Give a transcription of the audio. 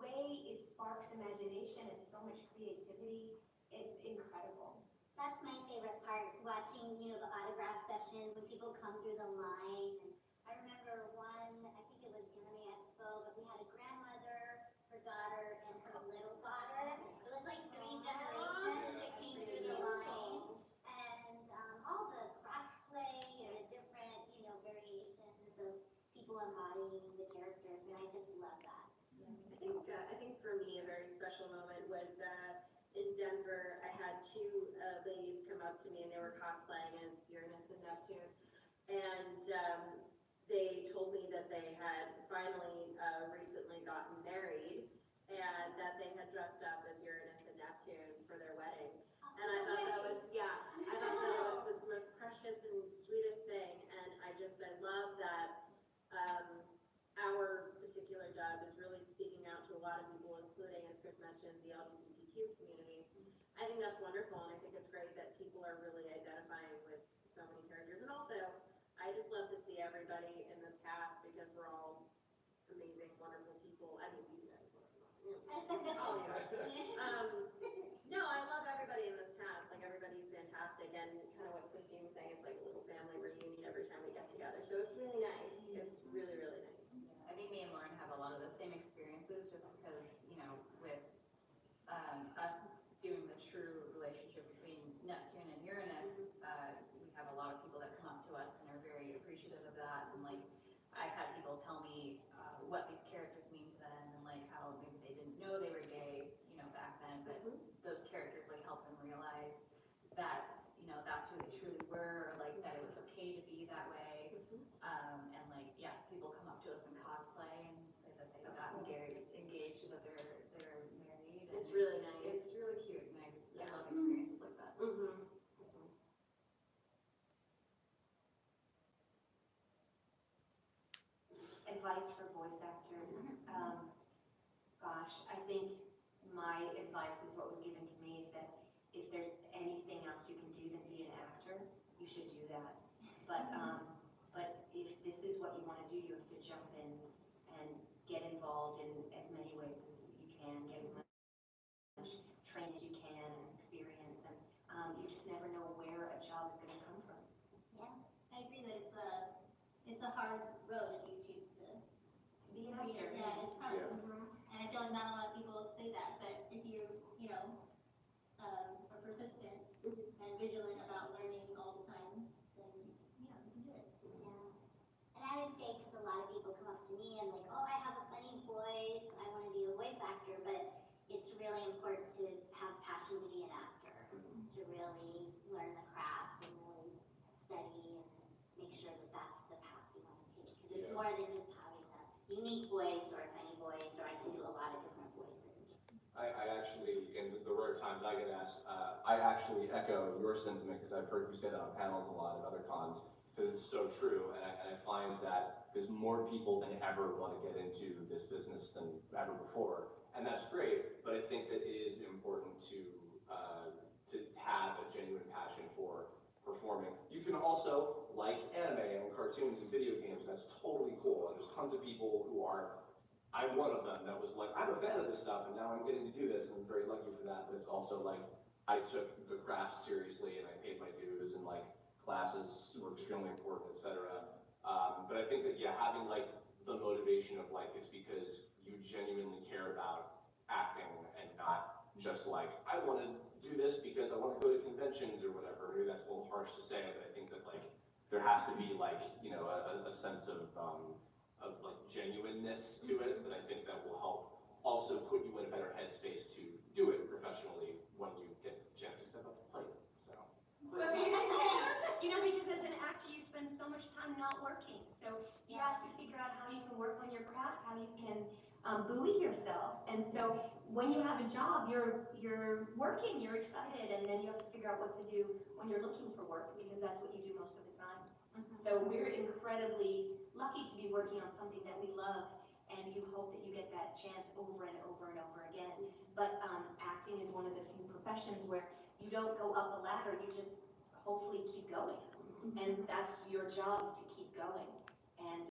way it sparks imagination and so much creativity, it's incredible. That's my favorite part, watching, the autograph sessions when people come through the line. And I remember one, I think it was Anime Expo, but we had a grandmother, her daughter, and her little daughter. It was like 3 generations that came through the line. And all the crossplay and the different, variations of people embodying the characters, and I just love that. I think for me a very special moment was in Denver. I had 2 ladies come up to me and they were cosplaying as Uranus and Neptune, and they told me that they had finally recently gotten married and that they had dressed up as Uranus and Neptune for their wedding. And I thought that was, I thought that was the most precious and sweetest thing, and I love that our particular job is really speaking out to a lot of people, including, as Chris mentioned, the LGBTQ community. I think that's wonderful, and I think it's great that people are really identifying with so many characters. And also, I just love to see everybody in this cast because we're all amazing, wonderful people. I mean, you guys, all of you. No, I love everybody in this cast. Like, everybody's fantastic, and kind of what Christine was saying, it's like a little family reunion every time we get together. So it's really nice. It's really, really nice. I think me and Lauren have a lot of the same experiences just because, with us doing the true relationship between Neptune and Uranus, we have a lot of people that come up to us and are very appreciative of that. And like, I've had people tell me what these characters mean to them and like how maybe they didn't know they were gay, back then, but those characters like help them realize that, that's who they truly were, like that it was okay to be that way. And like, people come up to us in cosplay and say that they got engaged, that they're married. It's really nice. It's really cute, and I love experiences like that. Advice for voice actors. Gosh, I think my advice is what was given to me is that if there's anything else you can do than be an actor, you should do that. But if this is what you want to do, you have to jump in and get involved in as many ways as you can, get as much training as you can and experience, and you just never know where a job is going to come from. Yeah, I agree that it's a hard road if you choose to be an actor. Yeah, it's hard. Yes. And I feel like not a lot of people say that, but if you, are persistent and vigilant about learning all the time, then, you can do it. Mm-hmm. And I would say, because a lot of people come up to me and like, oh, I have a funny voice, I want to be a voice actor, but it's really important to have passion to be an actor, to really learn the craft and really study and make sure that that's the path you want to take. Because it's more than just having a unique voice or a funny voice, or I can do a lot of different voices. I actually, in the rare times I get asked, I actually echo your sentiment because I've heard you say that on panels a lot at other cons, because it's so true, and I find that there's more people than ever want to get into this business than ever before, and that's great, but I think that it is important to have a genuine passion for performing. You can also like anime and cartoons and video games, that's totally cool, and there's tons of people who are, I'm one of them that was like, I'm a fan of this stuff and now I'm getting to do this, and I'm very lucky for that, but it's also like, I took the craft seriously and I paid my dues, and like, classes were extremely important, etc. But I think that, having like the motivation of like, it's because you genuinely care about acting and not just like, I want to do this because I want to go to conventions or whatever. Maybe that's a little harsh to say, but I think that like, there has to be like, a sense of like genuineness to it that I think that will help also put you in a better headspace to do it professionally when you get the chance to step up to plate. So. Well, because as an actor you spend so much time not working, so you have to figure out how you can work on your craft, how you can buoy yourself, and so when you have a job, you're working, you're excited, and then you have to figure out what to do when you're looking for work, because that's what you do most of the time. So we're incredibly lucky to be working on something that we love, and you hope that you get that chance over and over and over again. But acting is one of the few professions where you don't go up a ladder, you just hopefully keep going. And that's your job, is to keep going. And